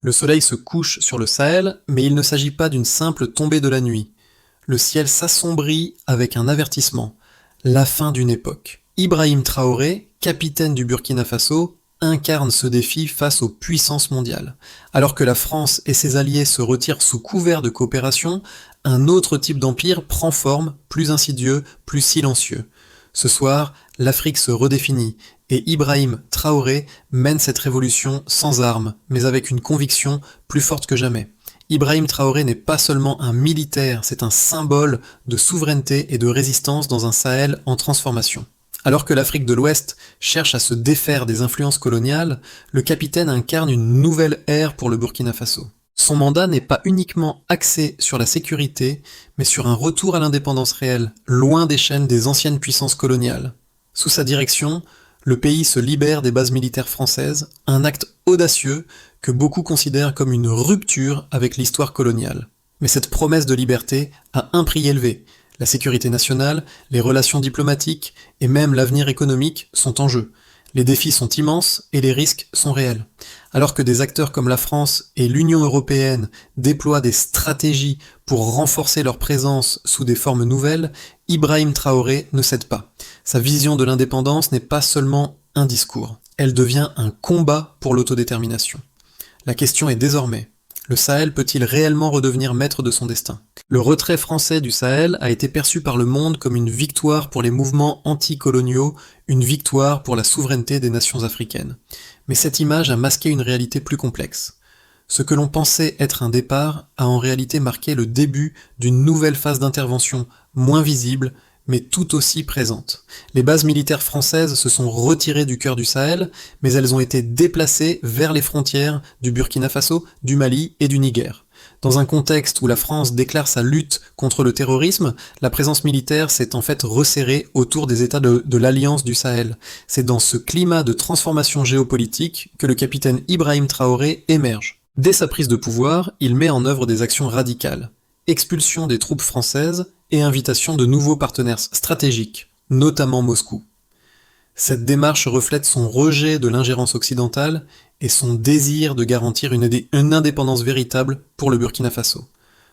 Le soleil se couche sur le Sahel, mais il ne s'agit pas d'une simple tombée de la nuit. Le ciel s'assombrit avec un avertissement, la fin d'une époque. Ibrahim Traoré, capitaine du Burkina Faso, incarne ce défi face aux puissances mondiales. Alors que la France et ses alliés se retirent sous couvert de coopération, un autre type d'empire prend forme, plus insidieux, plus silencieux. Ce soir, l'Afrique se redéfinit, et Ibrahim Traoré mène cette révolution sans armes, mais avec une conviction plus forte que jamais. Ibrahim Traoré n'est pas seulement un militaire, c'est un symbole de souveraineté et de résistance dans un Sahel en transformation. Alors que l'Afrique de l'Ouest cherche à se défaire des influences coloniales, le capitaine incarne une nouvelle ère pour le Burkina Faso. Son mandat n'est pas uniquement axé sur la sécurité, mais sur un retour à l'indépendance réelle, loin des chaînes des anciennes puissances coloniales. Sous sa direction, le pays se libère des bases militaires françaises, un acte audacieux que beaucoup considèrent comme une rupture avec l'histoire coloniale. Mais cette promesse de liberté a un prix élevé. La sécurité nationale, les relations diplomatiques et même l'avenir économique sont en jeu. Les défis sont immenses et les risques sont réels. Alors que des acteurs comme la France et l'Union européenne déploient des stratégies pour renforcer leur présence sous des formes nouvelles, Ibrahim Traoré ne cède pas. Sa vision de l'indépendance n'est pas seulement un discours, elle devient un combat pour l'autodétermination. La question est désormais, le Sahel peut-il réellement redevenir maître de son destin ? Le retrait français du Sahel a été perçu par le monde comme une victoire pour les mouvements anticoloniaux, une victoire pour la souveraineté des nations africaines. Mais cette image a masqué une réalité plus complexe. Ce que l'on pensait être un départ a en réalité marqué le début d'une nouvelle phase d'intervention, moins visible, mais tout aussi présente. Les bases militaires françaises se sont retirées du cœur du Sahel, mais elles ont été déplacées vers les frontières du Burkina Faso, du Mali et du Niger. Dans un contexte où la France déclare sa lutte contre le terrorisme, la présence militaire s'est en fait resserrée autour des États de l'Alliance du Sahel. C'est dans ce climat de transformation géopolitique que le capitaine Ibrahim Traoré émerge. Dès sa prise de pouvoir, il met en œuvre des actions radicales. Expulsion des troupes françaises et invitation de nouveaux partenaires stratégiques, notamment Moscou. Cette démarche reflète son rejet de l'ingérence occidentale et son désir de garantir une indépendance véritable pour le Burkina Faso.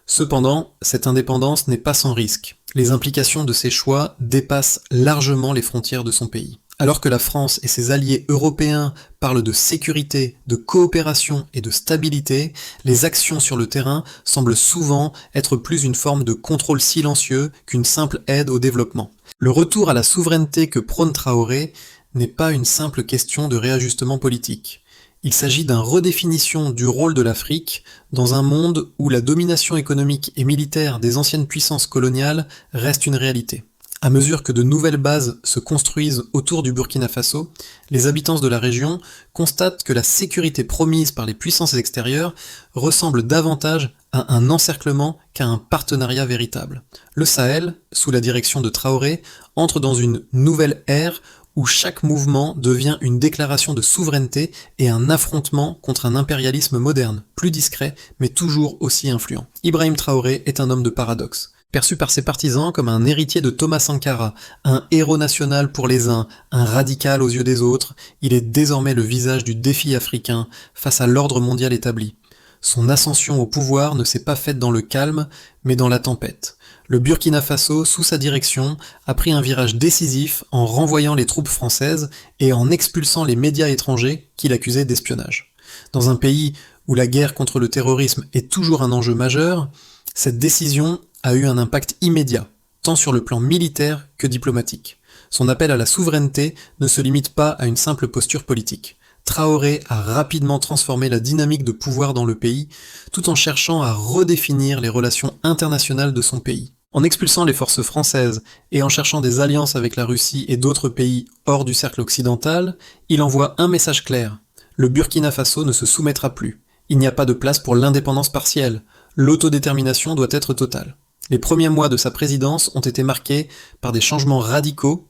Cependant, cette indépendance n'est pas sans risque. Les implications de ses choix dépassent largement les frontières de son pays. Alors que la France et ses alliés européens parlent de sécurité, de coopération et de stabilité, les actions sur le terrain semblent souvent être plus une forme de contrôle silencieux qu'une simple aide au développement. Le retour à la souveraineté que prône Traoré n'est pas une simple question de réajustement politique. Il s'agit d'une redéfinition du rôle de l'Afrique dans un monde où la domination économique et militaire des anciennes puissances coloniales reste une réalité. À mesure que de nouvelles bases se construisent autour du Burkina Faso, les habitants de la région constatent que la sécurité promise par les puissances extérieures ressemble davantage à un encerclement qu'à un partenariat véritable. Le Sahel, sous la direction de Traoré, entre dans une nouvelle ère où chaque mouvement devient une déclaration de souveraineté et un affrontement contre un impérialisme moderne, plus discret mais toujours aussi influent. Ibrahim Traoré est un homme de paradoxe. Perçu par ses partisans comme un héritier de Thomas Sankara, un héros national pour les uns, un radical aux yeux des autres, il est désormais le visage du défi africain face à l'ordre mondial établi. Son ascension au pouvoir ne s'est pas faite dans le calme, mais dans la tempête. Le Burkina Faso, sous sa direction, a pris un virage décisif en renvoyant les troupes françaises et en expulsant les médias étrangers qui l'accusaient d'espionnage. Dans un pays où la guerre contre le terrorisme est toujours un enjeu majeur, cette décision a eu un impact immédiat, tant sur le plan militaire que diplomatique. Son appel à la souveraineté ne se limite pas à une simple posture politique. Traoré a rapidement transformé la dynamique de pouvoir dans le pays, tout en cherchant à redéfinir les relations internationales de son pays. En expulsant les forces françaises et en cherchant des alliances avec la Russie et d'autres pays hors du cercle occidental, il envoie un message clair. Le Burkina Faso ne se soumettra plus. Il n'y a pas de place pour l'indépendance partielle. L'autodétermination doit être totale. Les premiers mois de sa présidence ont été marqués par des changements radicaux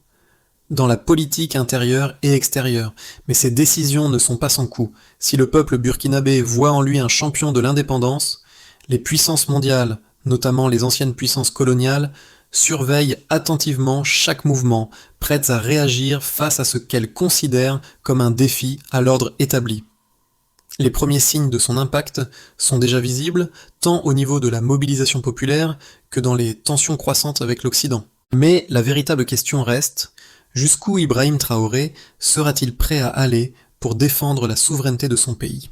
dans la politique intérieure et extérieure, mais ces décisions ne sont pas sans coût. Si le peuple burkinabé voit en lui un champion de l'indépendance, les puissances mondiales, notamment les anciennes puissances coloniales, surveillent attentivement chaque mouvement, prêtes à réagir face à ce qu'elles considèrent comme un défi à l'ordre établi. Les premiers signes de son impact sont déjà visibles, tant au niveau de la mobilisation populaire que dans les tensions croissantes avec l'Occident. Mais la véritable question reste, jusqu'où Ibrahim Traoré sera-t-il prêt à aller pour défendre la souveraineté de son pays ?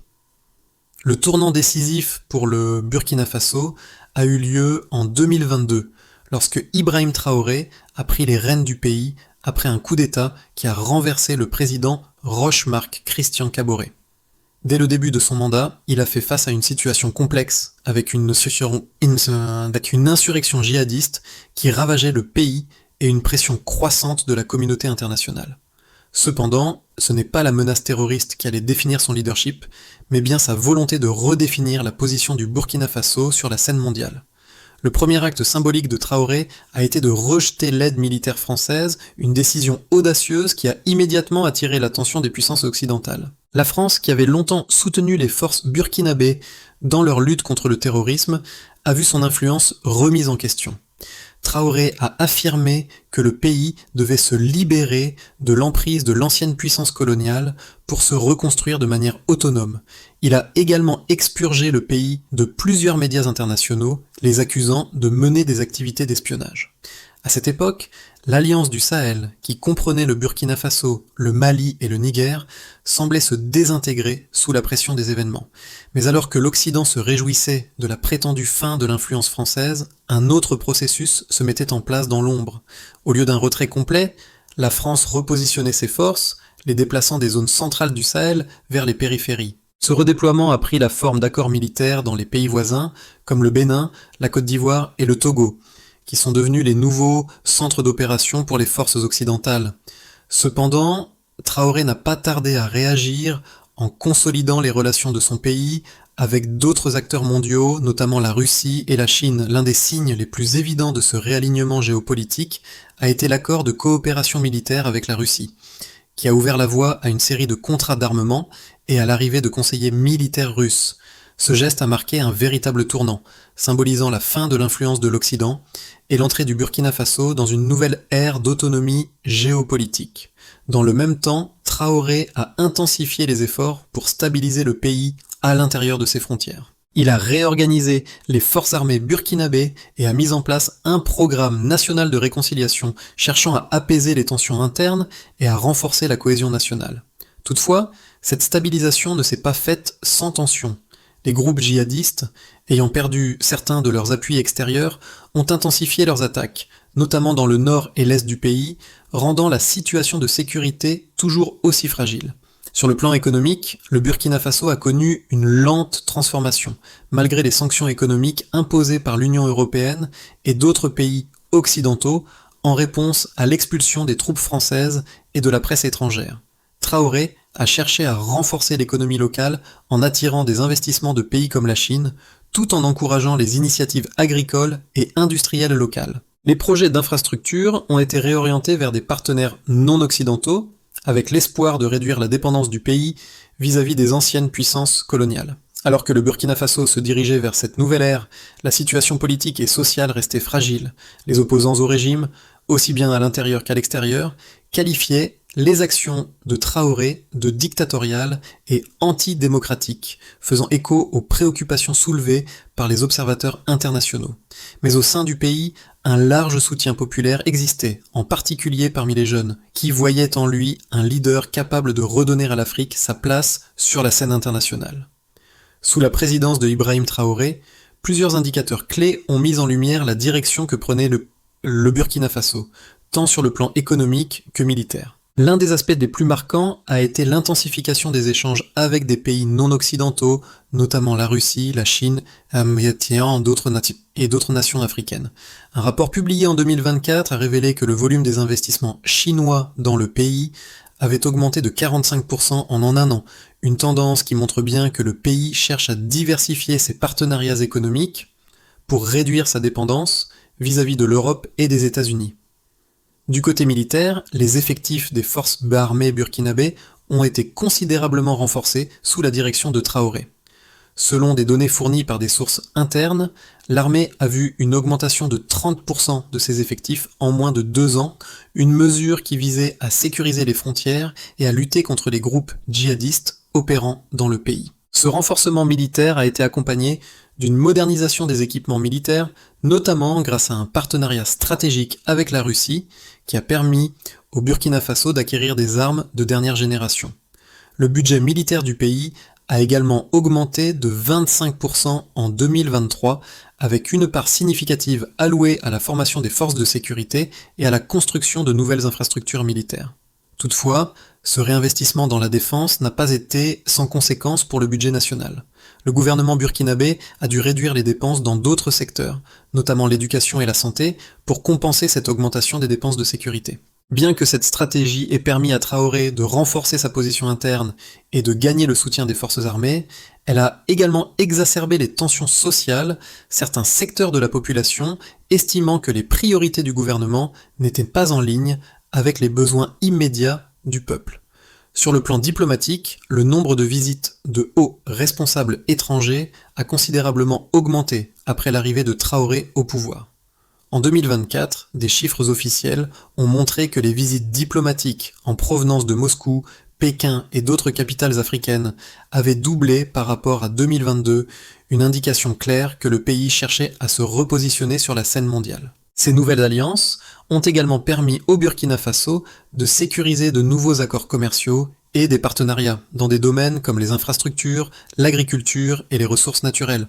Le tournant décisif pour le Burkina Faso a eu lieu en 2022, lorsque Ibrahim Traoré a pris les rênes du pays après un coup d'État qui a renversé le président Roch-Marc Christian Kaboré. Dès le début de son mandat, il a fait face à une situation complexe, avec une insurrection djihadiste qui ravageait le pays et une pression croissante de la communauté internationale. Cependant, ce n'est pas la menace terroriste qui allait définir son leadership, mais bien sa volonté de redéfinir la position du Burkina Faso sur la scène mondiale. Le premier acte symbolique de Traoré a été de rejeter l'aide militaire française, une décision audacieuse qui a immédiatement attiré l'attention des puissances occidentales. La France, qui avait longtemps soutenu les forces burkinabées dans leur lutte contre le terrorisme, a vu son influence remise en question. Traoré a affirmé que le pays devait se libérer de l'emprise de l'ancienne puissance coloniale pour se reconstruire de manière autonome. Il a également expurgé le pays de plusieurs médias internationaux, les accusant de mener des activités d'espionnage. À cette époque, l'Alliance du Sahel, qui comprenait le Burkina Faso, le Mali et le Niger, semblait se désintégrer sous la pression des événements. Mais alors que l'Occident se réjouissait de la prétendue fin de l'influence française, un autre processus se mettait en place dans l'ombre. Au lieu d'un retrait complet, la France repositionnait ses forces, les déplaçant des zones centrales du Sahel vers les périphéries. Ce redéploiement a pris la forme d'accords militaires dans les pays voisins, comme le Bénin, la Côte d'Ivoire et le Togo, qui sont devenus les nouveaux centres d'opération pour les forces occidentales. Cependant, Traoré n'a pas tardé à réagir en consolidant les relations de son pays avec d'autres acteurs mondiaux, notamment la Russie et la Chine. L'un des signes les plus évidents de ce réalignement géopolitique a été l'accord de coopération militaire avec la Russie, qui a ouvert la voie à une série de contrats d'armement et à l'arrivée de conseillers militaires russes. Ce geste a marqué un véritable tournant, symbolisant la fin de l'influence de l'Occident et l'entrée du Burkina Faso dans une nouvelle ère d'autonomie géopolitique. Dans le même temps, Traoré a intensifié les efforts pour stabiliser le pays à l'intérieur de ses frontières. Il a réorganisé les forces armées burkinabées et a mis en place un programme national de réconciliation cherchant à apaiser les tensions internes et à renforcer la cohésion nationale. Toutefois, cette stabilisation ne s'est pas faite sans tension. Les groupes djihadistes, ayant perdu certains de leurs appuis extérieurs, ont intensifié leurs attaques, notamment dans le nord et l'est du pays, rendant la situation de sécurité toujours aussi fragile. Sur le plan économique, le Burkina Faso a connu une lente transformation, malgré les sanctions économiques imposées par l'Union européenne et d'autres pays occidentaux en réponse à l'expulsion des troupes françaises et de la presse étrangère. Traoré a cherché à renforcer l'économie locale en attirant des investissements de pays comme la Chine, tout en encourageant les initiatives agricoles et industrielles locales. Les projets d'infrastructure ont été réorientés vers des partenaires non occidentaux, avec l'espoir de réduire la dépendance du pays vis-à-vis des anciennes puissances coloniales. Alors que le Burkina Faso se dirigeait vers cette nouvelle ère, la situation politique et sociale restait fragile. Les opposants au régime, aussi bien à l'intérieur qu'à l'extérieur, qualifiaient les actions de Traoré de dictatoriales et antidémocratiques, faisant écho aux préoccupations soulevées par les observateurs internationaux. Mais au sein du pays, un large soutien populaire existait, en particulier parmi les jeunes, qui voyaient en lui un leader capable de redonner à l'Afrique sa place sur la scène internationale. Sous la présidence de Ibrahim Traoré, plusieurs indicateurs clés ont mis en lumière la direction que prenait le Burkina Faso, tant sur le plan économique que militaire. L'un des aspects les plus marquants a été l'intensification des échanges avec des pays non occidentaux, notamment la Russie, la Chine, et d'autres nations africaines. Un rapport publié en 2024 a révélé que le volume des investissements chinois dans le pays avait augmenté de 45% en un an, une tendance qui montre bien que le pays cherche à diversifier ses partenariats économiques pour réduire sa dépendance vis-à-vis de l'Europe et des États-Unis. Du côté militaire, les effectifs des forces armées burkinabées ont été considérablement renforcés sous la direction de Traoré. Selon des données fournies par des sources internes, l'armée a vu une augmentation de 30% de ses effectifs en moins de 2 ans, une mesure qui visait à sécuriser les frontières et à lutter contre les groupes djihadistes opérant dans le pays. Ce renforcement militaire a été accompagné d'une modernisation des équipements militaires, notamment grâce à un partenariat stratégique avec la Russie qui a permis au Burkina Faso d'acquérir des armes de dernière génération. Le budget militaire du pays a également augmenté de 25% en 2023, avec une part significative allouée à la formation des forces de sécurité et à la construction de nouvelles infrastructures militaires. Toutefois, ce réinvestissement dans la défense n'a pas été sans conséquence pour le budget national. Le gouvernement burkinabé a dû réduire les dépenses dans d'autres secteurs, notamment l'éducation et la santé, pour compenser cette augmentation des dépenses de sécurité. Bien que cette stratégie ait permis à Traoré de renforcer sa position interne et de gagner le soutien des forces armées, elle a également exacerbé les tensions sociales, certains secteurs de la population estimant que les priorités du gouvernement n'étaient pas en ligne avec les besoins immédiats du peuple. Sur le plan diplomatique, le nombre de visites de hauts responsables étrangers a considérablement augmenté après l'arrivée de Traoré au pouvoir. En 2024, des chiffres officiels ont montré que les visites diplomatiques en provenance de Moscou, Pékin et d'autres capitales africaines avaient doublé par rapport à 2022, une indication claire que le pays cherchait à se repositionner sur la scène mondiale. Ces nouvelles alliances ont également permis au Burkina Faso de sécuriser de nouveaux accords commerciaux et des partenariats dans des domaines comme les infrastructures, l'agriculture et les ressources naturelles.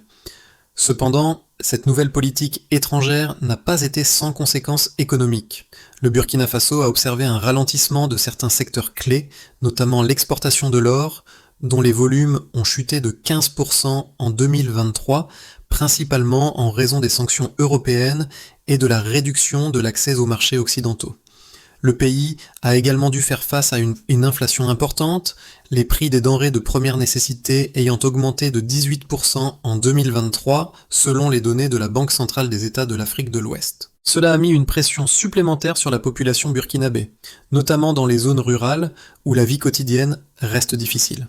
Cependant, cette nouvelle politique étrangère n'a pas été sans conséquences économiques. Le Burkina Faso a observé un ralentissement de certains secteurs clés, notamment l'exportation de l'or, dont les volumes ont chuté de 15% en 2023, principalement en raison des sanctions européennes et de la réduction de l'accès aux marchés occidentaux. Le pays a également dû faire face à une inflation importante, les prix des denrées de première nécessité ayant augmenté de 18% en 2023 selon les données de la Banque centrale des États de l'Afrique de l'Ouest. Cela a mis une pression supplémentaire sur la population burkinabé, notamment dans les zones rurales où la vie quotidienne reste difficile.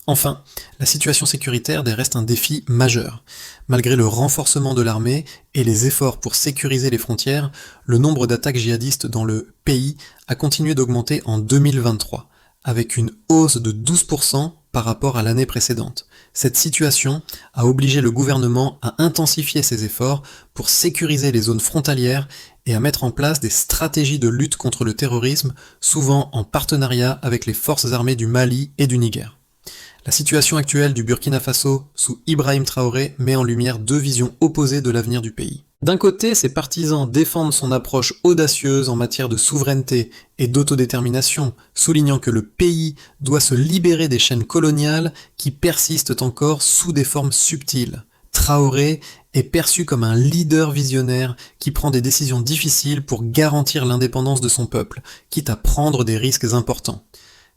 Enfin, la situation sécuritaire reste un défi majeur. Malgré le renforcement de l'armée et les efforts pour sécuriser les frontières, le nombre d'attaques djihadistes dans le pays a continué d'augmenter en 2023, avec une hausse de 12% par rapport à l'année précédente. Cette situation a obligé le gouvernement à intensifier ses efforts pour sécuriser les zones frontalières et à mettre en place des stratégies de lutte contre le terrorisme, souvent en partenariat avec les forces armées du Mali et du Niger. La situation actuelle du Burkina Faso sous Ibrahim Traoré met en lumière deux visions opposées de l'avenir du pays. D'un côté, ses partisans défendent son approche audacieuse en matière de souveraineté et d'autodétermination, soulignant que le pays doit se libérer des chaînes coloniales qui persistent encore sous des formes subtiles. Traoré est perçu comme un leader visionnaire qui prend des décisions difficiles pour garantir l'indépendance de son peuple, quitte à prendre des risques importants.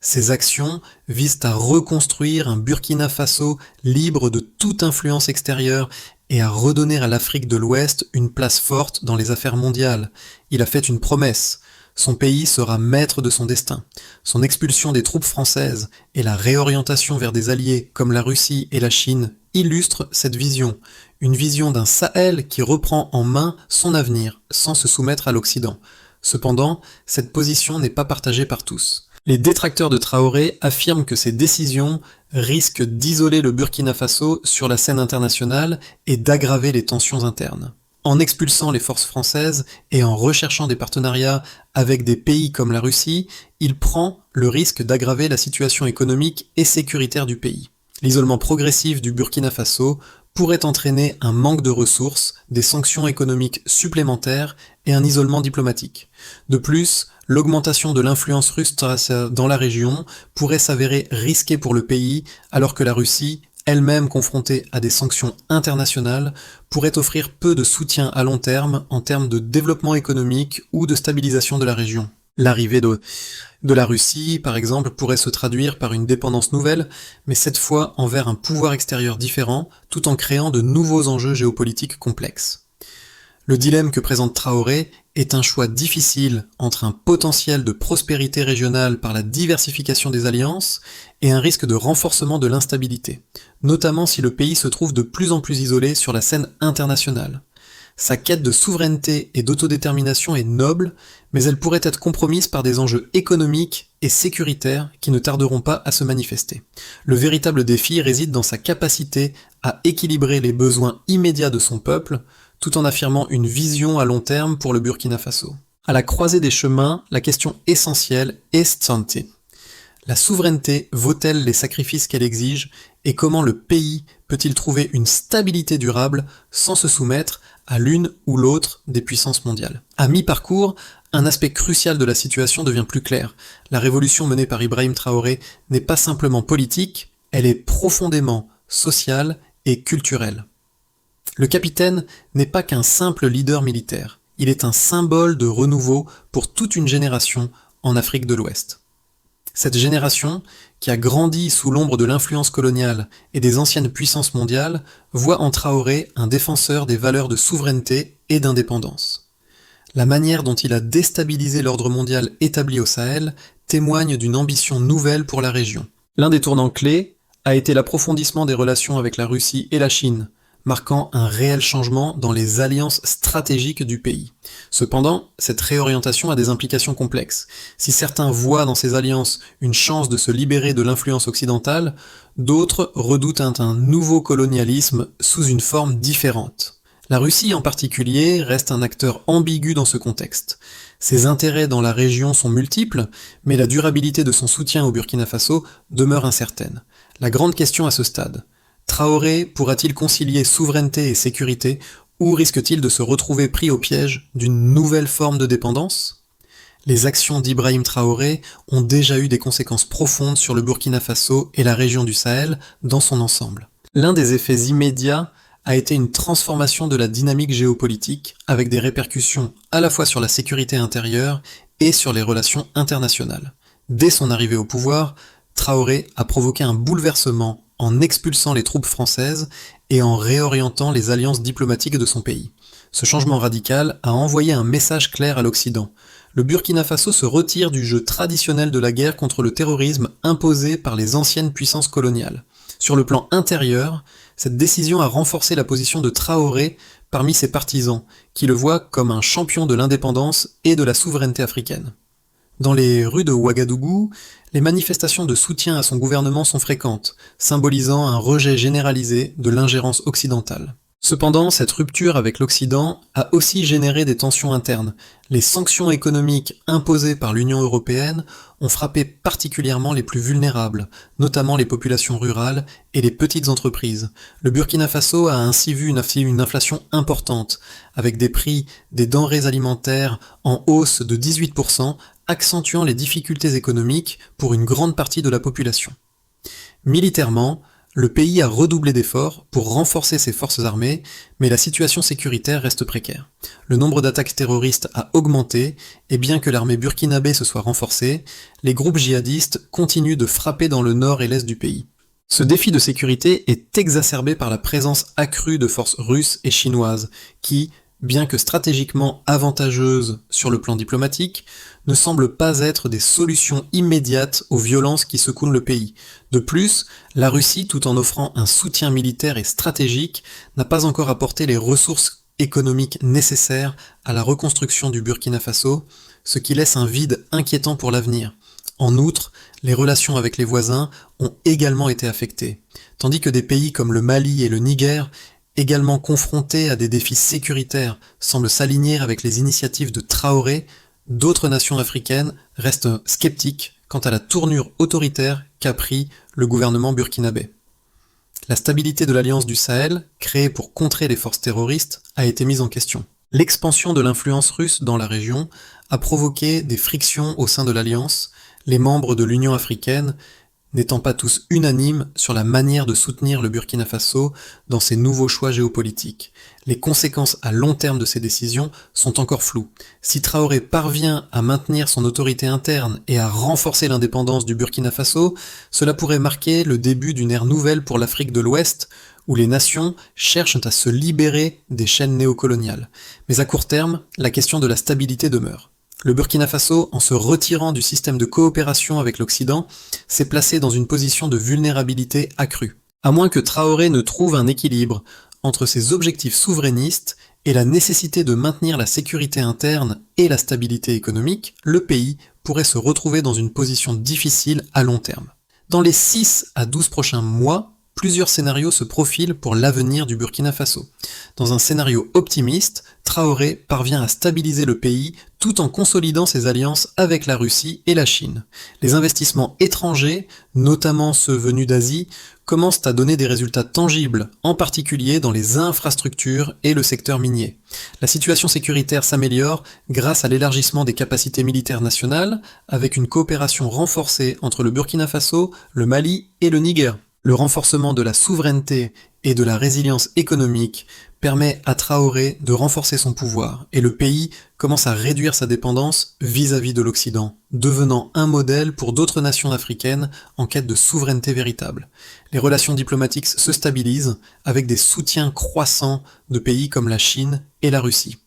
Ces actions visent à reconstruire un Burkina Faso libre de toute influence extérieure et à redonner à l'Afrique de l'Ouest une place forte dans les affaires mondiales. Il a fait une promesse. Son pays sera maître de son destin. Son expulsion des troupes françaises et la réorientation vers des alliés comme la Russie et la Chine illustrent cette vision. Une vision d'un Sahel qui reprend en main son avenir sans se soumettre à l'Occident. Cependant, cette position n'est pas partagée par tous. Les détracteurs de Traoré affirment que ces décisions risquent d'isoler le Burkina Faso sur la scène internationale et d'aggraver les tensions internes. En expulsant les forces françaises et en recherchant des partenariats avec des pays comme la Russie, il prend le risque d'aggraver la situation économique et sécuritaire du pays. L'isolement progressif du Burkina Faso pourrait entraîner un manque de ressources, des sanctions économiques supplémentaires et un isolement diplomatique. De plus, l'augmentation de l'influence russe dans la région pourrait s'avérer risquée pour le pays, alors que la Russie, elle-même confrontée à des sanctions internationales, pourrait offrir peu de soutien à long terme en termes de développement économique ou de stabilisation de la région. L'arrivée de la Russie, par exemple, pourrait se traduire par une dépendance nouvelle, mais cette fois envers un pouvoir extérieur différent, tout en créant de nouveaux enjeux géopolitiques complexes. Le dilemme que présente Traoré est un choix difficile entre un potentiel de prospérité régionale par la diversification des alliances et un risque de renforcement de l'instabilité, notamment si le pays se trouve de plus en plus isolé sur la scène internationale. Sa quête de souveraineté et d'autodétermination est noble, mais elle pourrait être compromise par des enjeux économiques et sécuritaires qui ne tarderont pas à se manifester. Le véritable défi réside dans sa capacité à équilibrer les besoins immédiats de son peuple, tout en affirmant une vision à long terme pour le Burkina Faso. À la croisée des chemins, la question essentielle est Santé. La souveraineté vaut-elle les sacrifices qu'elle exige, et comment le pays peut-il trouver une stabilité durable sans se soumettre à l'une ou l'autre des puissances mondiales? À mi-parcours, un aspect crucial de la situation devient plus clair. La révolution menée par Ibrahim Traoré n'est pas simplement politique, elle est profondément sociale et culturelle. Le capitaine n'est pas qu'un simple leader militaire, il est un symbole de renouveau pour toute une génération en Afrique de l'Ouest. Cette génération, qui a grandi sous l'ombre de l'influence coloniale et des anciennes puissances mondiales, voit en Traoré un défenseur des valeurs de souveraineté et d'indépendance. La manière dont il a déstabilisé l'ordre mondial établi au Sahel témoigne d'une ambition nouvelle pour la région. L'un des tournants clés a été l'approfondissement des relations avec la Russie et la Chine, marquant un réel changement dans les alliances stratégiques du pays. Cependant, cette réorientation a des implications complexes. Si certains voient dans ces alliances une chance de se libérer de l'influence occidentale, d'autres redoutent un nouveau colonialisme sous une forme différente. La Russie en particulier reste un acteur ambigu dans ce contexte. Ses intérêts dans la région sont multiples, mais la durabilité de son soutien au Burkina Faso demeure incertaine. La grande question à ce stade: Traoré pourra-t-il concilier souveraineté et sécurité, ou risque-t-il de se retrouver pris au piège d'une nouvelle forme de dépendance? Les actions d'Ibrahim Traoré ont déjà eu des conséquences profondes sur le Burkina Faso et la région du Sahel dans son ensemble. L'un des effets immédiats a été une transformation de la dynamique géopolitique, avec des répercussions à la fois sur la sécurité intérieure et sur les relations internationales. Dès son arrivée au pouvoir, Traoré a provoqué un bouleversement en expulsant les troupes françaises et en réorientant les alliances diplomatiques de son pays. Ce changement radical a envoyé un message clair à l'Occident. Le Burkina Faso se retire du jeu traditionnel de la guerre contre le terrorisme imposé par les anciennes puissances coloniales. Sur le plan intérieur, cette décision a renforcé la position de Traoré parmi ses partisans, qui le voient comme un champion de l'indépendance et de la souveraineté africaine. Dans les rues de Ouagadougou, les manifestations de soutien à son gouvernement sont fréquentes, symbolisant un rejet généralisé de l'ingérence occidentale. Cependant, cette rupture avec l'Occident a aussi généré des tensions internes. Les sanctions économiques imposées par l'Union européenne ont frappé particulièrement les plus vulnérables, notamment les populations rurales et les petites entreprises. Le Burkina Faso a ainsi vu une inflation importante, avec des prix des denrées alimentaires en hausse de 18%, accentuant les difficultés économiques pour une grande partie de la population. Militairement, le pays a redoublé d'efforts pour renforcer ses forces armées, mais la situation sécuritaire reste précaire. Le nombre d'attaques terroristes a augmenté, et bien que l'armée burkinabé se soit renforcée, les groupes djihadistes continuent de frapper dans le nord et l'est du pays. Ce défi de sécurité est exacerbé par la présence accrue de forces russes et chinoises, qui, bien que stratégiquement avantageuses sur le plan diplomatique, ne semblent pas être des solutions immédiates aux violences qui secouent le pays. De plus, la Russie, tout en offrant un soutien militaire et stratégique, n'a pas encore apporté les ressources économiques nécessaires à la reconstruction du Burkina Faso, ce qui laisse un vide inquiétant pour l'avenir. En outre, les relations avec les voisins ont également été affectées, tandis que des pays comme le Mali et le Niger, également confrontés à des défis sécuritaires, semblent s'aligner avec les initiatives de Traoré. D'autres nations africaines restent sceptiques quant à la tournure autoritaire qu'a pris le gouvernement burkinabé. La stabilité de l'Alliance du Sahel, créée pour contrer les forces terroristes, a été mise en question. L'expansion de l'influence russe dans la région a provoqué des frictions au sein de l'Alliance, les membres de l'Union africaine n'étant pas tous unanimes sur la manière de soutenir le Burkina Faso dans ses nouveaux choix géopolitiques. Les conséquences à long terme de ces décisions sont encore floues. Si Traoré parvient à maintenir son autorité interne et à renforcer l'indépendance du Burkina Faso, cela pourrait marquer le début d'une ère nouvelle pour l'Afrique de l'Ouest, où les nations cherchent à se libérer des chaînes néocoloniales. Mais à court terme, la question de la stabilité demeure. Le Burkina Faso, en se retirant du système de coopération avec l'Occident, s'est placé dans une position de vulnérabilité accrue. À moins que Traoré ne trouve un équilibre entre ses objectifs souverainistes et la nécessité de maintenir la sécurité interne et la stabilité économique, le pays pourrait se retrouver dans une position difficile à long terme. Dans les 6 à 12 prochains mois, plusieurs scénarios se profilent pour l'avenir du Burkina Faso. Dans un scénario optimiste, Traoré parvient à stabiliser le pays tout en consolidant ses alliances avec la Russie et la Chine. Les investissements étrangers, notamment ceux venus d'Asie, commencent à donner des résultats tangibles, en particulier dans les infrastructures et le secteur minier. La situation sécuritaire s'améliore grâce à l'élargissement des capacités militaires nationales, avec une coopération renforcée entre le Burkina Faso, le Mali et le Niger. Le renforcement de la souveraineté et de la résilience économique permet à Traoré de renforcer son pouvoir, et le pays commence à réduire sa dépendance vis-à-vis de l'Occident, devenant un modèle pour d'autres nations africaines en quête de souveraineté véritable. Les relations diplomatiques se stabilisent avec des soutiens croissants de pays comme la Chine et la Russie.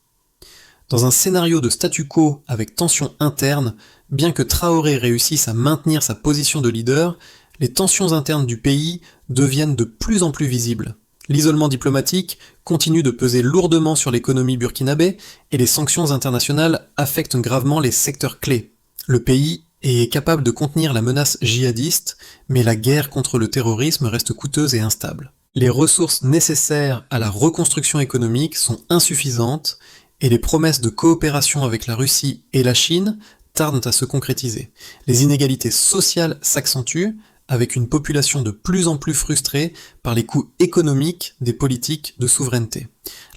Dans un scénario de statu quo avec tensions internes, bien que Traoré réussisse à maintenir sa position de leader, les tensions internes du pays deviennent de plus en plus visibles. L'isolement diplomatique continue de peser lourdement sur l'économie burkinabé et les sanctions internationales affectent gravement les secteurs clés. Le pays est capable de contenir la menace djihadiste, mais la guerre contre le terrorisme reste coûteuse et instable. Les ressources nécessaires à la reconstruction économique sont insuffisantes et les promesses de coopération avec la Russie et la Chine tardent à se concrétiser. Les inégalités sociales s'accentuent, avec une population de plus en plus frustrée par les coûts économiques des politiques de souveraineté.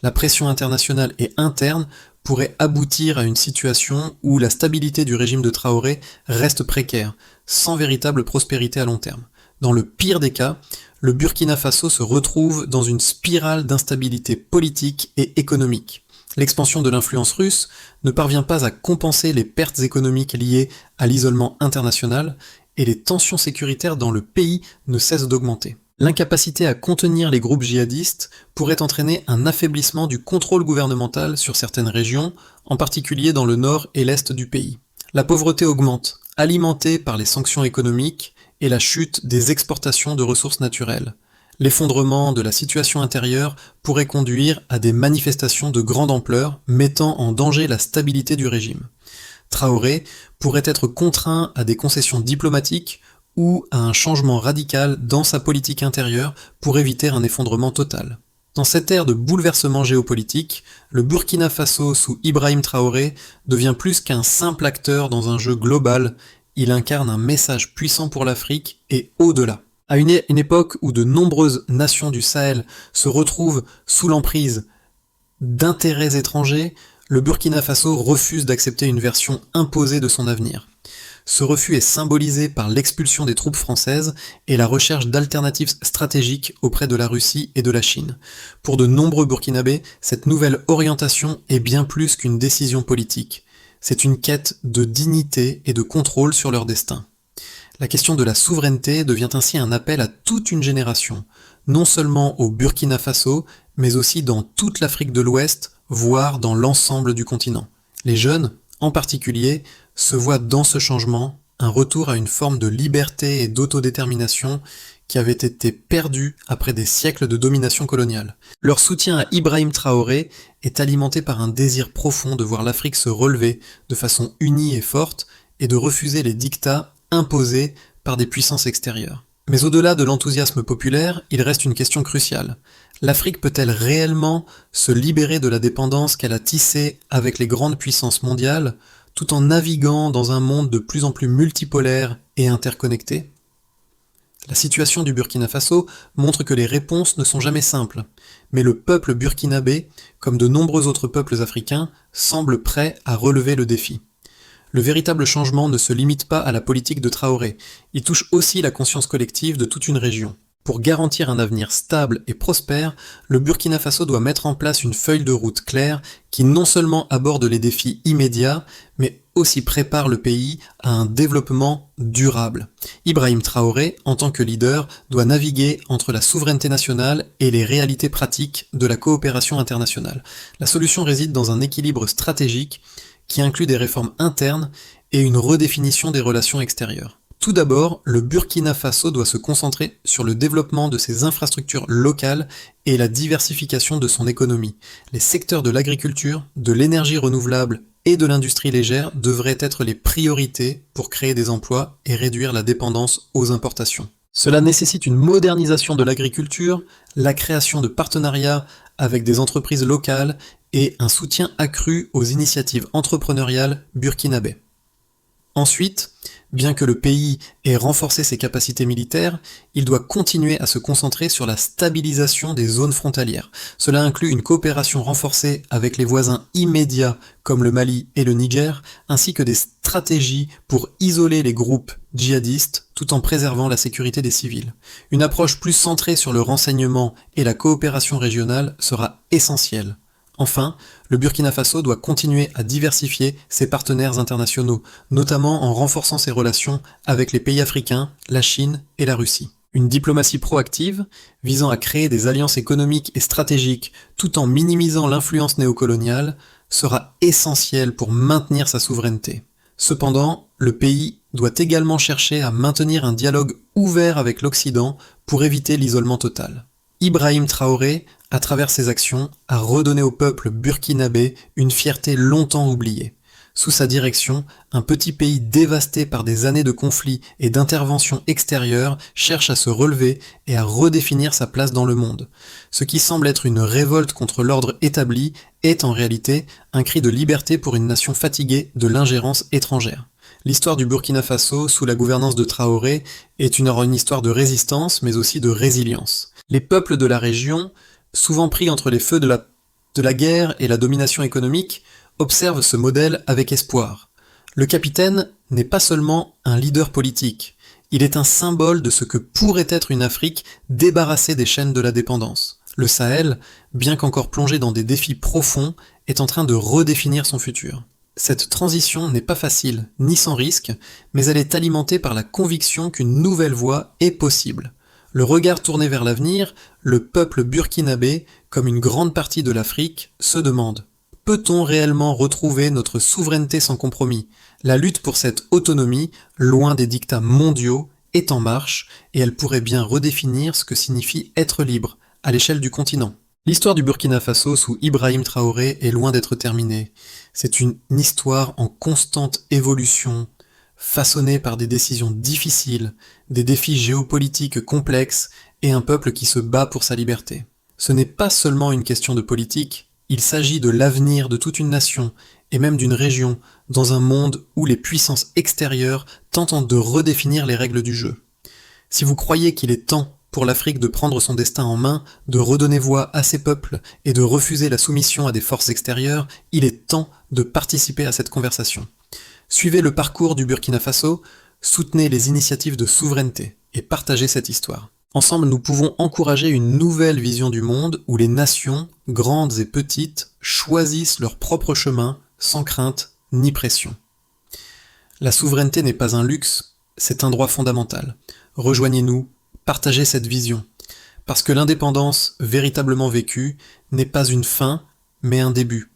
La pression internationale et interne pourrait aboutir à une situation où la stabilité du régime de Traoré reste précaire, sans véritable prospérité à long terme. Dans le pire des cas, le Burkina Faso se retrouve dans une spirale d'instabilité politique et économique. L'expansion de l'influence russe ne parvient pas à compenser les pertes économiques liées à l'isolement international, et les tensions sécuritaires dans le pays ne cessent d'augmenter. L'incapacité à contenir les groupes djihadistes pourrait entraîner un affaiblissement du contrôle gouvernemental sur certaines régions, en particulier dans le nord et l'est du pays. La pauvreté augmente, alimentée par les sanctions économiques et la chute des exportations de ressources naturelles. L'effondrement de la situation intérieure pourrait conduire à des manifestations de grande ampleur, mettant en danger la stabilité du régime. Traoré pourrait être contraint à des concessions diplomatiques ou à un changement radical dans sa politique intérieure pour éviter un effondrement total. Dans cette ère de bouleversement géopolitique, le Burkina Faso sous Ibrahim Traoré devient plus qu'un simple acteur dans un jeu global, il incarne un message puissant pour l'Afrique et au-delà. À une époque où de nombreuses nations du Sahel se retrouvent sous l'emprise d'intérêts étrangers, le Burkina Faso refuse d'accepter une version imposée de son avenir. Ce refus est symbolisé par l'expulsion des troupes françaises et la recherche d'alternatives stratégiques auprès de la Russie et de la Chine. Pour de nombreux Burkinabés, cette nouvelle orientation est bien plus qu'une décision politique. C'est une quête de dignité et de contrôle sur leur destin. La question de la souveraineté devient ainsi un appel à toute une génération, non seulement au Burkina Faso, mais aussi dans toute l'Afrique de l'Ouest, voire dans l'ensemble du continent. Les jeunes, en particulier, se voient dans ce changement un retour à une forme de liberté et d'autodétermination qui avait été perdue après des siècles de domination coloniale. Leur soutien à Ibrahim Traoré est alimenté par un désir profond de voir l'Afrique se relever de façon unie et forte et de refuser les dictats imposés par des puissances extérieures. Mais au-delà de l'enthousiasme populaire, il reste une question cruciale. L'Afrique peut-elle réellement se libérer de la dépendance qu'elle a tissée avec les grandes puissances mondiales, tout en naviguant dans un monde de plus en plus multipolaire et interconnecté ? La situation du Burkina Faso montre que les réponses ne sont jamais simples, mais le peuple burkinabé, comme de nombreux autres peuples africains, semble prêt à relever le défi. Le véritable changement ne se limite pas à la politique de Traoré, il touche aussi la conscience collective de toute une région. Pour garantir un avenir stable et prospère, le Burkina Faso doit mettre en place une feuille de route claire qui non seulement aborde les défis immédiats, mais aussi prépare le pays à un développement durable. Ibrahim Traoré, en tant que leader, doit naviguer entre la souveraineté nationale et les réalités pratiques de la coopération internationale. La solution réside dans un équilibre stratégique qui inclut des réformes internes et une redéfinition des relations extérieures. Tout d'abord, le Burkina Faso doit se concentrer sur le développement de ses infrastructures locales et la diversification de son économie. Les secteurs de l'agriculture, de l'énergie renouvelable et de l'industrie légère devraient être les priorités pour créer des emplois et réduire la dépendance aux importations. Cela nécessite une modernisation de l'agriculture, la création de partenariats avec des entreprises locales et un soutien accru aux initiatives entrepreneuriales burkinabées. Ensuite, bien que le pays ait renforcé ses capacités militaires, il doit continuer à se concentrer sur la stabilisation des zones frontalières. Cela inclut une coopération renforcée avec les voisins immédiats comme le Mali et le Niger, ainsi que des stratégies pour isoler les groupes djihadistes tout en préservant la sécurité des civils. Une approche plus centrée sur le renseignement et la coopération régionale sera essentielle. Enfin, le Burkina Faso doit continuer à diversifier ses partenaires internationaux, notamment en renforçant ses relations avec les pays africains, la Chine et la Russie. Une diplomatie proactive, visant à créer des alliances économiques et stratégiques tout en minimisant l'influence néocoloniale, sera essentielle pour maintenir sa souveraineté. Cependant, le pays doit également chercher à maintenir un dialogue ouvert avec l'Occident pour éviter l'isolement total. Ibrahim Traoré, à travers ses actions, a redonné au peuple burkinabé une fierté longtemps oubliée. Sous sa direction, un petit pays dévasté par des années de conflits et d'interventions extérieures cherche à se relever et à redéfinir sa place dans le monde. Ce qui semble être une révolte contre l'ordre établi est en réalité un cri de liberté pour une nation fatiguée de l'ingérence étrangère. L'histoire du Burkina Faso sous la gouvernance de Traoré est une histoire de résistance mais aussi de résilience. Les peuples de la région, souvent pris entre les feux de la guerre et la domination économique, observent ce modèle avec espoir. Le capitaine n'est pas seulement un leader politique, il est un symbole de ce que pourrait être une Afrique débarrassée des chaînes de la dépendance. Le Sahel, bien qu'encore plongé dans des défis profonds, est en train de redéfinir son futur. Cette transition n'est pas facile, ni sans risque, mais elle est alimentée par la conviction qu'une nouvelle voie est possible. Le regard tourné vers l'avenir, le peuple burkinabé, comme une grande partie de l'Afrique, se demande: peut-on réellement retrouver notre souveraineté sans compromis? La lutte pour cette autonomie, loin des dictats mondiaux, est en marche, et elle pourrait bien redéfinir ce que signifie être libre, à l'échelle du continent. L'histoire du Burkina Faso sous Ibrahim Traoré est loin d'être terminée. C'est une histoire en constante évolution, façonnée par des décisions difficiles, des défis géopolitiques complexes et un peuple qui se bat pour sa liberté. Ce n'est pas seulement une question de politique, il s'agit de l'avenir de toute une nation et même d'une région dans un monde où les puissances extérieures tentent de redéfinir les règles du jeu. Si vous croyez qu'il est temps pour l'Afrique de prendre son destin en main, de redonner voix à ses peuples et de refuser la soumission à des forces extérieures, il est temps de participer à cette conversation. Suivez le parcours du Burkina Faso, soutenez les initiatives de souveraineté et partagez cette histoire. Ensemble, nous pouvons encourager une nouvelle vision du monde où les nations, grandes et petites, choisissent leur propre chemin sans crainte ni pression. La souveraineté n'est pas un luxe, c'est un droit fondamental. Rejoignez-nous, partagez cette vision, parce que l'indépendance véritablement vécue n'est pas une fin, mais un début.